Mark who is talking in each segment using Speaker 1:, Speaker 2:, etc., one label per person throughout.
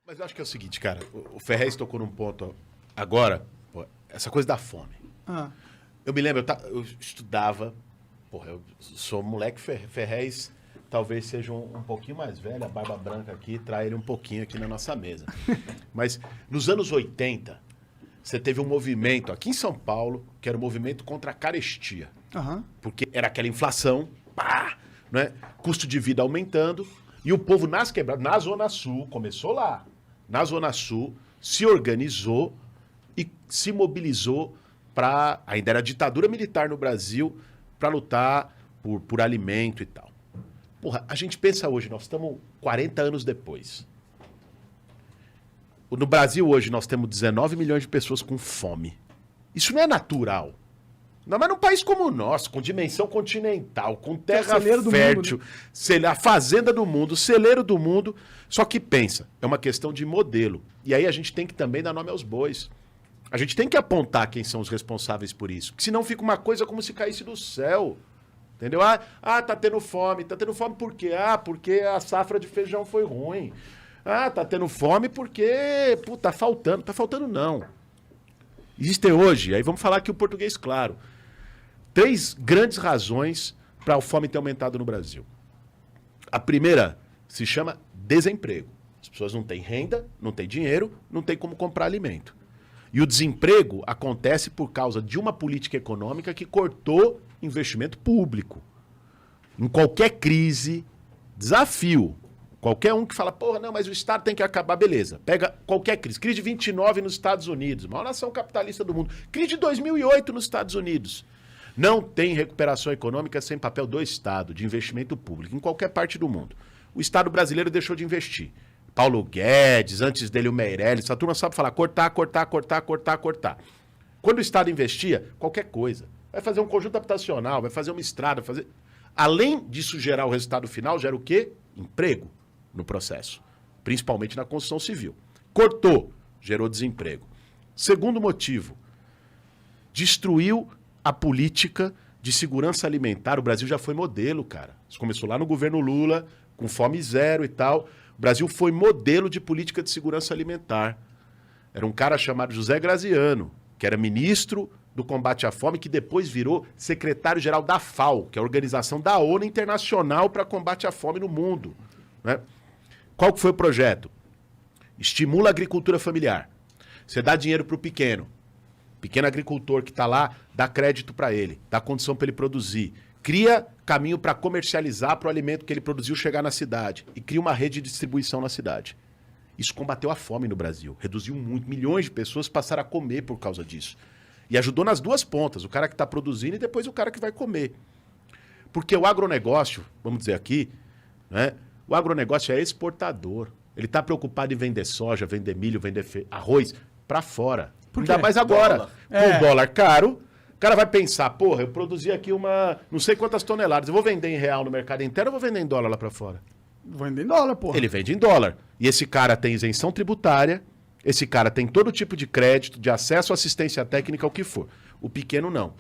Speaker 1: Mas eu acho que é o seguinte, cara, o Ferrez tocou num ponto agora, pô, essa coisa da fome. Eu me lembro, eu estudava, porra, eu sou moleque Ferrez, talvez seja um pouquinho mais velho, a barba branca aqui, trai ele um pouquinho aqui na nossa mesa. Mas nos anos 80, você teve um movimento aqui em São Paulo, que era o movimento contra a carestia. Porque era aquela inflação, pá, né? Custo de vida aumentando, e o povo nas quebradas, na Zona Sul, começou lá, na Zona Sul, se organizou e se mobilizou para, ainda era ditadura militar no Brasil, para lutar por alimento e tal. Porra, a gente pensa hoje, nós estamos 40 anos depois. No Brasil hoje nós temos 19 milhões de pessoas com fome. Isso não é natural. Não, mas num país como o nosso, com dimensão continental, com terra fértil, mundo, né? A fazenda do mundo, o celeiro do mundo. Só que pensa, é uma questão de modelo. E aí a gente tem que também dar nome aos bois. A gente tem que apontar quem são os responsáveis por isso. Porque senão fica uma coisa como se caísse do céu. Entendeu? Tá tendo fome. Tá tendo fome por quê? Porque a safra de feijão foi ruim. Tá tendo fome porque, tá faltando. Tá faltando não. Existem hoje, aí vamos falar aqui o português claro, 3 grandes razões para a fome ter aumentado no Brasil. A primeira se chama desemprego. As pessoas não têm renda, não têm dinheiro, não têm como comprar alimento. E o desemprego acontece por causa de uma política econômica que cortou investimento público. Em qualquer crise, desafio. Qualquer um que fala, porra, não, mas o Estado tem que acabar, beleza. Pega qualquer crise. Crise de 29 nos Estados Unidos, maior nação capitalista do mundo. Crise de 2008 nos Estados Unidos. Não tem recuperação econômica sem papel do Estado, de investimento público, em qualquer parte do mundo. O Estado brasileiro deixou de investir. Paulo Guedes, antes dele o Meirelles, essa turma sabe falar cortar. Quando o Estado investia, qualquer coisa. Vai fazer um conjunto habitacional, vai fazer uma estrada, fazer... Além disso gerar o resultado final, gera o quê? Emprego no processo, principalmente na construção civil. Cortou, gerou desemprego. Segundo motivo, destruiu a política de segurança alimentar. O Brasil já foi modelo, cara. Isso começou lá no governo Lula, com fome zero e tal. O Brasil foi modelo de política de segurança alimentar. Era um cara chamado José Graziano, que era ministro do combate à fome, que depois virou secretário-geral da FAO, que é a Organização da ONU Internacional para Combate à Fome no Mundo, né? Qual que foi o projeto? Estimula a agricultura familiar. Você dá dinheiro para o pequeno agricultor que está lá, dá crédito para ele, dá condição para ele produzir, cria caminho para comercializar para o alimento que ele produziu chegar na cidade e cria uma rede de distribuição na cidade. Isso combateu a fome no Brasil, reduziu muito, milhões de pessoas passaram a comer por causa disso. E ajudou nas duas pontas, o cara que está produzindo e depois o cara que vai comer. Porque o agronegócio, vamos dizer aqui, né? O agronegócio é exportador. Ele está preocupado em vender soja, vender milho, vender arroz para fora. Ainda mais agora. Com o dólar caro, o cara vai pensar, porra, eu produzi aqui não sei quantas toneladas, eu vou vender em real no mercado inteiro ou vou vender em dólar lá para fora?
Speaker 2: Vou vender em dólar, porra.
Speaker 1: Ele vende em dólar. E esse cara tem isenção tributária, esse cara tem todo tipo de crédito, de acesso à assistência técnica, o que for. O pequeno não.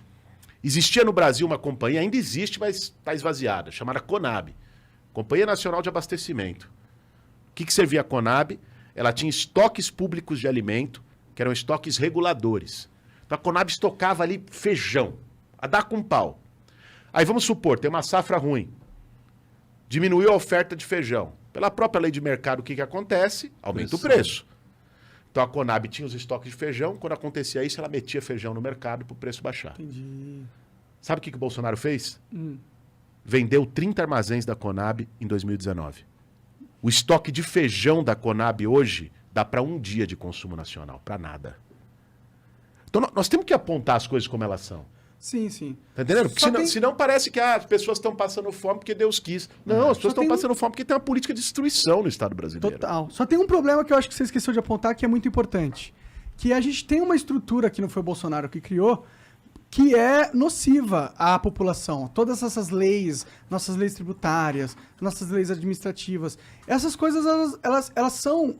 Speaker 1: Existia no Brasil uma companhia, ainda existe, mas está esvaziada, chamada Conab. Companhia Nacional de Abastecimento. O que servia a Conab? Ela tinha estoques públicos de alimento, que eram estoques reguladores. Então a Conab estocava ali feijão, a dar com pau. Aí vamos supor, tem uma safra ruim. Diminuiu a oferta de feijão. Pela própria lei de mercado, o que acontece? Aumenta o preço. Então a Conab tinha os estoques de feijão, quando acontecia isso, ela metia feijão no mercado para o preço baixar.
Speaker 2: Entendi.
Speaker 1: Sabe o que o Bolsonaro fez? Vendeu 30 armazéns da Conab em 2019. O estoque de feijão da Conab hoje dá para um dia de consumo nacional, para nada. Então nós temos que apontar as coisas como elas são.
Speaker 2: Sim, sim.
Speaker 1: Tá entendendo? Porque senão parece que as pessoas estão passando fome porque Deus quis. Não, as pessoas estão passando fome porque tem uma política de destruição no Estado brasileiro.
Speaker 2: Total. Só tem um problema que eu acho que você esqueceu de apontar que é muito importante. Que a gente tem uma estrutura que não foi o Bolsonaro que criou, que é nociva à população. Todas essas leis, nossas leis tributárias, nossas leis administrativas, essas coisas, elas são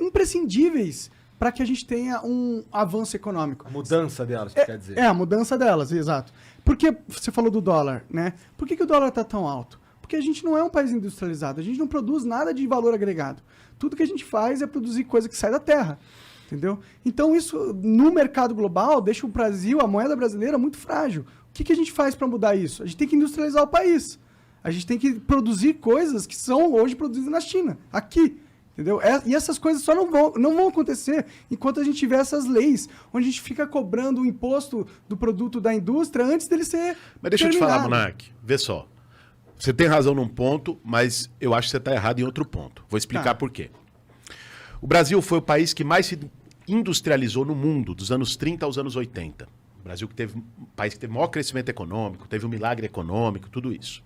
Speaker 2: imprescindíveis para que a gente tenha um avanço econômico.
Speaker 3: A mudança delas, quer dizer.
Speaker 2: A mudança delas, exato. Porque você falou do dólar, né? Por que o dólar está tão alto? Porque a gente não é um país industrializado, a gente não produz nada de valor agregado. Tudo que a gente faz é produzir coisa que sai da terra. Entendeu? Então isso, no mercado global, deixa o Brasil, a moeda brasileira, muito frágil. O que a gente faz para mudar isso? A gente tem que industrializar o país. A gente tem que produzir coisas que são hoje produzidas na China, aqui. Entendeu? E essas coisas só não vão acontecer enquanto a gente tiver essas leis, onde a gente fica cobrando o imposto do produto da indústria antes dele ser
Speaker 1: Mas deixa eu te falar,
Speaker 2: terminado.
Speaker 1: Monark, vê só. Você tem razão num ponto, mas eu acho que você está errado em outro ponto. Vou explicar por quê. O Brasil foi o país que mais se industrializou no mundo, dos anos 30 aos anos 80. O Brasil que teve um país que teve maior crescimento econômico, teve um milagre econômico, tudo isso.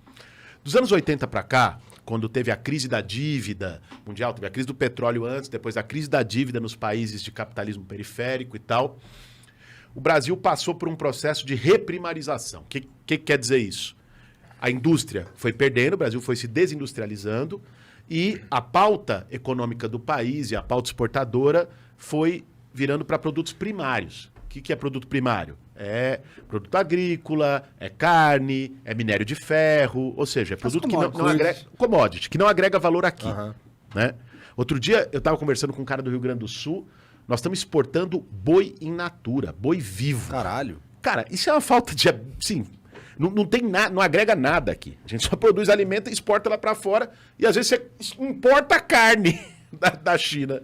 Speaker 1: Dos anos 80 para cá, quando teve a crise da dívida mundial, teve a crise do petróleo antes, depois a crise da dívida nos países de capitalismo periférico e tal, o Brasil passou por um processo de reprimarização. O que quer dizer isso? A indústria foi perdendo, o Brasil foi se desindustrializando e a pauta econômica do país e a pauta exportadora foi virando para produtos primários. O que é produto primário? É produto agrícola, é carne, é minério de ferro, ou seja, é produto que não agrega... Commodity, que não agrega valor aqui. Né? Outro dia eu estava conversando com um cara do Rio Grande do Sul, nós estamos exportando boi in natura, boi vivo.
Speaker 3: Caralho.
Speaker 1: Cara, isso é uma falta de... Sim, não tem nada, não agrega nada aqui. A gente só produz alimento e exporta lá para fora e às vezes você importa a carne da China.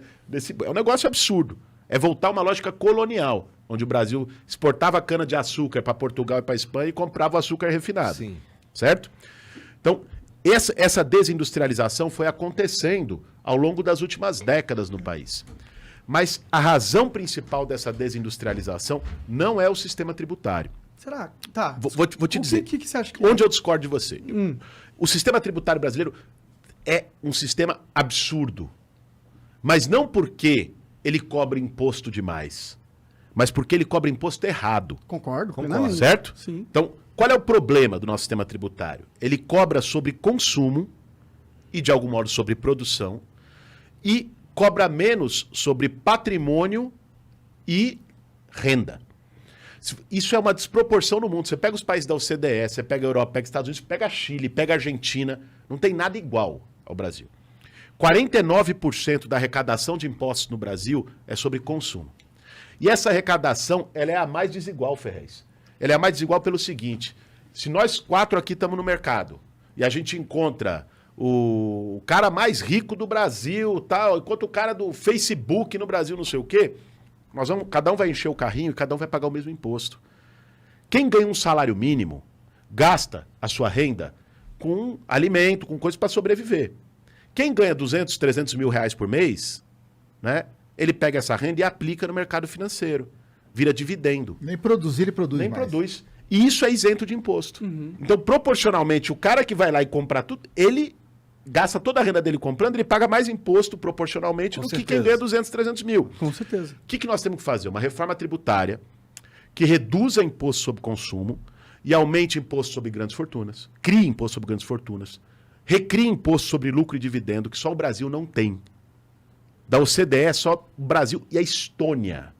Speaker 1: É um negócio absurdo. É voltar a uma lógica colonial, onde o Brasil exportava cana-de-açúcar para Portugal e para Espanha e comprava o açúcar refinado.
Speaker 3: Sim.
Speaker 1: Certo? Então, essa desindustrialização foi acontecendo ao longo das últimas décadas no país. Mas a razão principal dessa desindustrialização não é o sistema tributário.
Speaker 2: Será? Tá.
Speaker 1: Vou te dizer.
Speaker 2: O que você acha que
Speaker 1: onde eu discordo de você? O sistema tributário brasileiro é um sistema absurdo. Mas não porque ele cobra imposto demais, mas porque ele cobra imposto errado.
Speaker 2: Concordo.
Speaker 1: Certo?
Speaker 2: Sim.
Speaker 1: Então, qual é o problema do nosso sistema tributário? Ele cobra sobre consumo e, de algum modo, sobre produção e cobra menos sobre patrimônio e renda. Isso é uma desproporção no mundo. Você pega os países da OCDE, você pega a Europa, pega os Estados Unidos, pega a Chile, pega a Argentina, não tem nada igual ao Brasil. 49% da arrecadação de impostos no Brasil é sobre consumo. E essa arrecadação, ela é a mais desigual, Ferrez. Ela é a mais desigual pelo seguinte, se nós 4 aqui estamos no mercado e a gente encontra o cara mais rico do Brasil, tal, enquanto o cara do Facebook no Brasil não sei o quê, cada um vai encher o carrinho e cada um vai pagar o mesmo imposto. Quem ganha um salário mínimo gasta a sua renda com alimento, com coisas para sobreviver. Quem ganha 200, 300 mil reais por mês, né, ele pega essa renda e aplica no mercado financeiro. Vira dividendo.
Speaker 4: Nem produzir, ele produz
Speaker 1: Nem
Speaker 4: mais.
Speaker 1: produz. E isso é isento de imposto. Então, proporcionalmente, o cara que vai lá e compra tudo, ele gasta toda a renda dele comprando, ele paga mais imposto proporcionalmente do que quem ganha 200, 300 mil.
Speaker 2: Com certeza.
Speaker 1: O que nós temos que fazer? Uma reforma tributária que reduza imposto sobre consumo e aumente imposto sobre grandes fortunas. Crie imposto sobre grandes fortunas. Recrie imposto sobre lucro e dividendo, que só o Brasil não tem. Da OCDE, só o Brasil e a Estônia.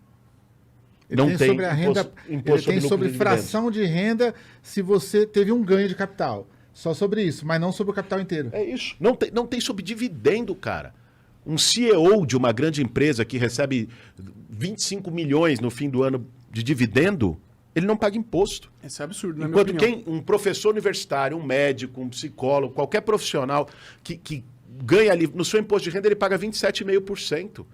Speaker 4: Ele
Speaker 1: Não
Speaker 4: tem
Speaker 1: tem
Speaker 4: sobre a renda,
Speaker 1: imposto
Speaker 4: ele tem
Speaker 1: sobre lucro
Speaker 4: sobre
Speaker 1: e dividendos.
Speaker 4: fração de renda se você teve um ganho de capital. Só sobre isso, mas não sobre o capital inteiro.
Speaker 1: É isso. Não tem sobre dividendo, cara. Um CEO de uma grande empresa que recebe 25 milhões no fim do ano de dividendo, ele não paga imposto.
Speaker 2: Isso é absurdo, na minha
Speaker 1: Enquanto
Speaker 2: opinião.
Speaker 1: um professor universitário, um médico, um psicólogo, qualquer profissional que ganha ali, no seu imposto de renda, ele paga 27,5%.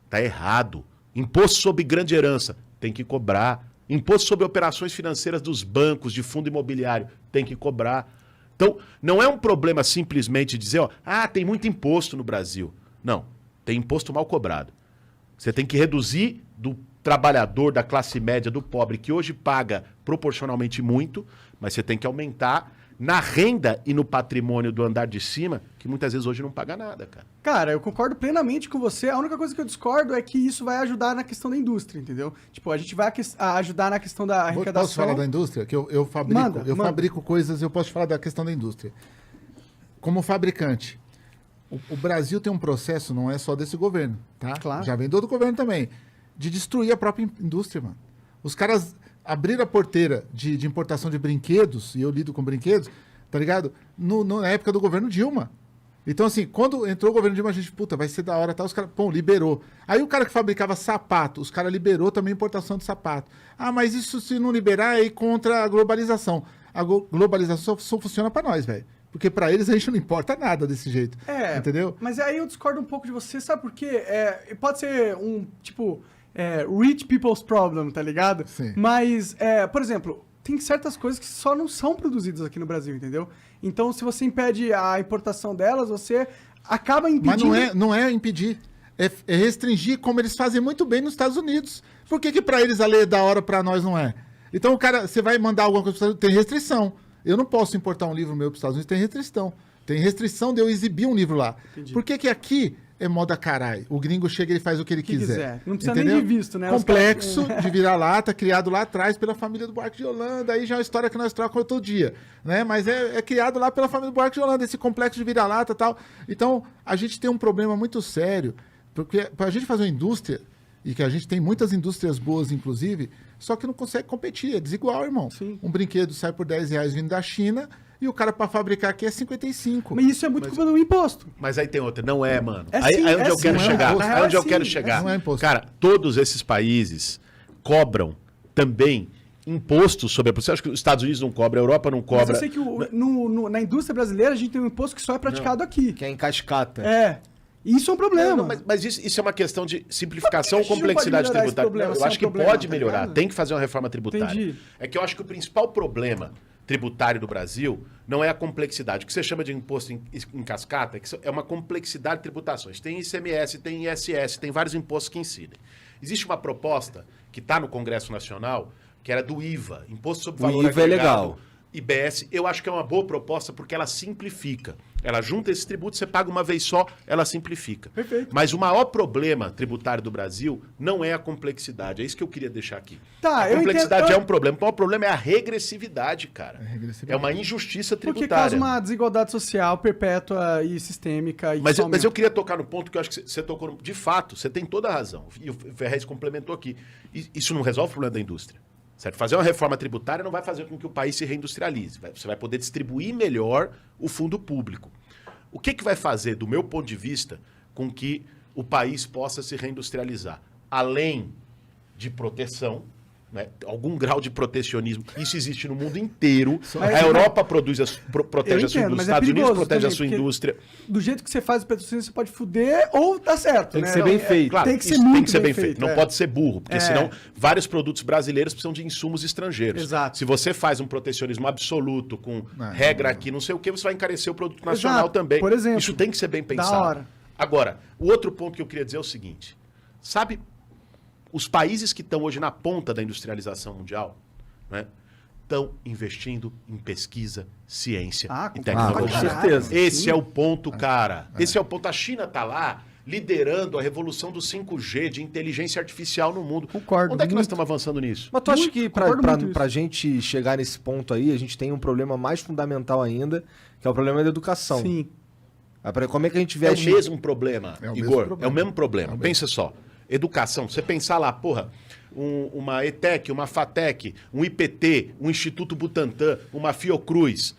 Speaker 1: Tá errado. Imposto sobre grande herança, tem que cobrar. Imposto sobre operações financeiras dos bancos, de fundo imobiliário, tem que cobrar. Então, não é um problema simplesmente dizer, tem muito imposto no Brasil. Não, tem imposto mal cobrado. Você tem que reduzir do trabalhador, da classe média, do pobre, que hoje paga proporcionalmente muito, mas você tem que aumentar na renda e no patrimônio do andar de cima, que muitas vezes hoje não paga nada, cara.
Speaker 2: Cara, eu concordo plenamente com você. A única coisa que eu discordo é que isso vai ajudar na questão da indústria, entendeu? Tipo, a gente vai ajudar na questão da arrecadação.
Speaker 4: Posso falar da indústria? Que eu fabrico,
Speaker 2: Manda.
Speaker 4: fabrico coisas, eu posso falar da questão da indústria. Como fabricante, o Brasil tem um processo, não é só desse governo, tá?
Speaker 2: Claro.
Speaker 4: Já vem do outro governo também, de destruir a própria indústria, mano. Os caras abriram a porteira de importação de brinquedos, e eu lido com brinquedos, tá ligado? Na época do governo Dilma. Então, assim, quando entrou o governo Dilma, a gente, puta, vai ser da hora, tá? Os caras, pô, liberou. Aí o cara que fabricava sapato, os caras liberou também a importação de sapato. Ah, mas isso se não liberar é ir contra a globalização. A globalização só funciona pra nós, velho. Porque pra eles a gente não importa nada desse jeito. Entendeu?
Speaker 2: Mas aí eu discordo um pouco de você, sabe por quê? Pode ser um, tipo, rich people's problem, tá ligado?
Speaker 4: Sim.
Speaker 2: Mas, por exemplo, tem certas coisas que só não são produzidas aqui no Brasil, entendeu? Então, se você impede a importação delas, você acaba impedindo...
Speaker 4: Mas não é impedir. É restringir como eles fazem muito bem nos Estados Unidos. Por que pra eles a lei é da hora, pra nós não é? Então, o cara, você vai mandar alguma coisa para os Estados Unidos, tem restrição. Eu não posso importar um livro meu para os Estados Unidos, tem restrição. Tem restrição de eu exibir um livro lá.
Speaker 2: Entendi.
Speaker 4: Por que aqui é moda caralho? O gringo chega e ele faz o que ele quiser.
Speaker 2: Não precisa
Speaker 4: entendeu?
Speaker 2: nem de visto, né?
Speaker 4: Complexo de vira-lata, criado lá atrás pela família do Buarque de Holanda. Aí já é uma história que nós trocamos todo dia. Né? Mas é criado lá pela família do Buarque de Holanda, esse complexo de vira-lata e tal. Então, a gente tem um problema muito sério. Porque para a gente fazer uma indústria, e que a gente tem muitas indústrias boas, inclusive, só que não consegue competir, é desigual, irmão.
Speaker 2: Sim.
Speaker 4: Um brinquedo sai por R$10 vindo da China e o cara para fabricar aqui é 55.
Speaker 2: Mas isso é muito culpa do imposto.
Speaker 1: Mas aí tem outra, não é, mano.
Speaker 2: É
Speaker 1: Aí
Speaker 2: sim,
Speaker 1: onde eu
Speaker 2: sim,
Speaker 1: quero
Speaker 2: não é
Speaker 1: chegar.
Speaker 2: imposto.
Speaker 1: Aí onde eu
Speaker 2: Sim,
Speaker 1: quero chegar.
Speaker 4: não é imposto.
Speaker 1: Cara, todos esses países cobram também impostos sobre a produção. Acho que os Estados Unidos não cobram, a Europa não cobra.
Speaker 2: Mas eu sei que na indústria brasileira a gente tem um imposto que só é praticado aqui.
Speaker 3: Que é em cascata.
Speaker 2: Isso é um problema.
Speaker 1: Não, mas isso é uma questão de simplificação ou
Speaker 2: Por que a gente não pode
Speaker 1: complexidade
Speaker 2: melhorar esse
Speaker 1: tributária.
Speaker 2: problema?
Speaker 1: Não, eu
Speaker 2: Se é
Speaker 1: acho
Speaker 2: um
Speaker 1: que
Speaker 2: problema,
Speaker 1: pode
Speaker 2: tá
Speaker 1: melhorar,
Speaker 2: ligado?
Speaker 1: tem que fazer uma reforma tributária.
Speaker 2: Entendi.
Speaker 1: É que eu acho que o principal problema tributário do Brasil não é a complexidade. O que você chama de imposto em cascata é uma complexidade de tributações. Tem ICMS, tem ISS, tem vários impostos que incidem. Existe uma proposta que está no Congresso Nacional, que era do IVA, Imposto sobre
Speaker 3: O
Speaker 1: Valor
Speaker 3: IVA é
Speaker 1: Agregado,
Speaker 3: legal.
Speaker 1: IBS. Eu acho que é uma boa proposta porque ela simplifica. Ela junta esses tributos, você paga uma vez só, ela simplifica.
Speaker 2: Perfeito.
Speaker 1: Mas o maior problema tributário do Brasil não é a complexidade. É isso que eu queria deixar aqui.
Speaker 2: Tá,
Speaker 1: a
Speaker 2: eu
Speaker 1: complexidade
Speaker 2: entendo-
Speaker 1: é um problema. O maior problema é a regressividade, cara.
Speaker 4: regressividade.
Speaker 1: É uma injustiça
Speaker 2: Porque
Speaker 1: tributária.
Speaker 2: causa uma desigualdade social perpétua e sistêmica. E
Speaker 1: Mas
Speaker 2: que
Speaker 1: eu,
Speaker 2: só
Speaker 1: mas eu
Speaker 2: aumenta.
Speaker 1: queria tocar no ponto que eu acho que você tocou. De fato, você tem toda a razão. E o Ferrez complementou aqui. Isso não resolve o problema da indústria. Certo? Fazer uma reforma tributária não vai fazer com que o país se reindustrialize. Você vai poder distribuir melhor o fundo público. O que vai fazer, do meu ponto de vista, com que o país possa se reindustrializar? Além de proteção, né? Algum grau de protecionismo. Isso existe no mundo inteiro.
Speaker 2: Mas-
Speaker 1: A Europa protege a sua
Speaker 2: Eu
Speaker 1: indústria,
Speaker 2: entendo,
Speaker 1: os
Speaker 2: mas é
Speaker 1: Estados Unidos
Speaker 2: perigoso
Speaker 1: protegem a
Speaker 2: também,
Speaker 1: sua
Speaker 2: porque-
Speaker 1: indústria.
Speaker 2: Do jeito que você faz o patrocínio, você pode fuder ou tá certo.
Speaker 3: Tem que
Speaker 2: né?
Speaker 3: ser bem feito.
Speaker 1: Claro,
Speaker 2: Tem que ser
Speaker 1: isso
Speaker 2: muito
Speaker 1: tem que ser
Speaker 2: bem
Speaker 1: bem feito.
Speaker 2: feito,
Speaker 1: Não
Speaker 2: é.
Speaker 1: pode ser burro, porque
Speaker 2: É.
Speaker 1: senão vários produtos brasileiros precisam de insumos estrangeiros.
Speaker 2: Exato.
Speaker 1: Se você faz um protecionismo absoluto, com
Speaker 4: Não,
Speaker 1: regra
Speaker 4: não.
Speaker 1: aqui, não sei o que, você vai encarecer o produto nacional
Speaker 2: Exato.
Speaker 1: também.
Speaker 2: Por exemplo,
Speaker 1: Isso tem que ser bem
Speaker 2: da
Speaker 1: pensado.
Speaker 2: hora.
Speaker 1: Agora, o outro ponto que eu queria dizer é o seguinte. Sabe, os países que estão hoje na ponta da industrialização mundial, né, estão investindo em pesquisa, ciência e
Speaker 2: com
Speaker 1: tecnologia.
Speaker 3: certeza.
Speaker 1: Esse é o ponto, cara. Esse é o ponto. A China está lá liderando a revolução do 5G, de inteligência artificial no mundo.
Speaker 2: Concordo,
Speaker 1: Onde é que nós
Speaker 2: muito.
Speaker 1: estamos avançando nisso?
Speaker 3: Mas tu acha
Speaker 2: Muito,
Speaker 3: que
Speaker 2: concordo muito
Speaker 3: pra
Speaker 2: isso.
Speaker 3: gente chegar nesse ponto aí, a gente tem um problema mais fundamental ainda, que é o problema da educação.
Speaker 2: Sim.
Speaker 3: Como é que a gente
Speaker 1: É
Speaker 3: vê
Speaker 1: o mesmo problema,
Speaker 4: É o
Speaker 1: Igor.
Speaker 4: mesmo problema.
Speaker 1: É o mesmo problema.
Speaker 4: É o mesmo.
Speaker 1: Pensa só. Educação. Você pensar lá, porra, uma ETEC, uma FATEC, um IPT, um Instituto Butantan, uma Fiocruz,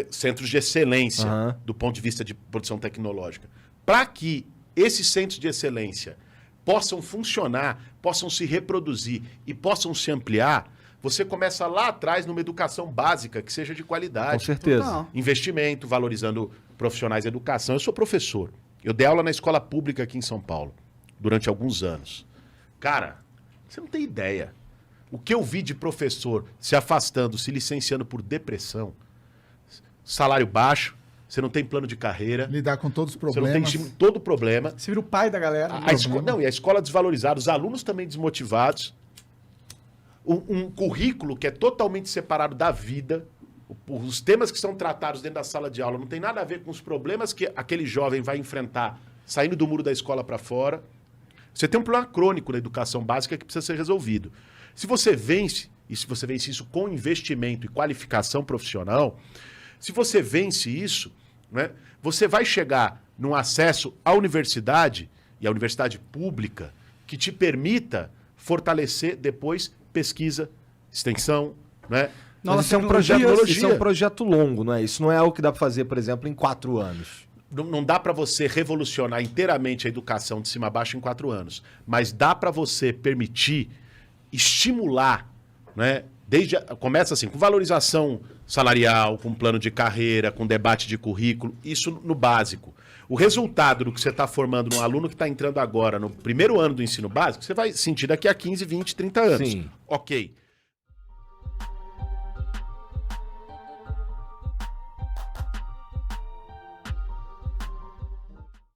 Speaker 1: centros de excelência
Speaker 3: Aham.
Speaker 1: do ponto de vista de produção tecnológica. Para que esses centros de excelência possam funcionar, possam se reproduzir e possam se ampliar, você começa lá atrás numa educação básica que seja de qualidade.
Speaker 3: Com certeza.
Speaker 2: Total.
Speaker 1: Investimento, valorizando profissionais de educação. Eu sou professor. Eu dei aula na escola pública aqui em São Paulo durante alguns anos. Cara, você não tem ideia. O que eu vi de professor se afastando, se licenciando por depressão, salário baixo, você não tem plano de carreira,
Speaker 4: Lidar com todos os
Speaker 1: você não
Speaker 4: problemas.
Speaker 1: tem todo problema.
Speaker 2: Você vira o pai da galera.
Speaker 1: E a escola desvalorizada, os alunos também desmotivados. Um currículo que é totalmente separado da vida. Os temas que são tratados dentro da sala de aula não tem nada a ver com os problemas que aquele jovem vai enfrentar saindo do muro da escola para fora. Você tem um problema crônico na educação básica que precisa ser resolvido. Se você vence, e se você vence isso com investimento e qualificação profissional, se você vence isso, né, você vai chegar num acesso à universidade, e à universidade pública, que te permita fortalecer depois pesquisa, extensão, né?
Speaker 2: Novas
Speaker 3: Mas isso é um
Speaker 2: tecnologias.
Speaker 3: projeto, isso é um projeto longo, não é? Isso não é algo que dá pra fazer, por exemplo, em 4 anos.
Speaker 1: Não dá para você revolucionar inteiramente a educação de cima a baixo em 4 anos, mas dá para você permitir estimular, né? Começa assim, com valorização salarial, com plano de carreira, com debate de currículo, isso no básico. O resultado do que você está formando num aluno que está entrando agora no primeiro ano do ensino básico, você vai sentir daqui a 15, 20, 30 anos.
Speaker 3: Sim.
Speaker 1: Ok.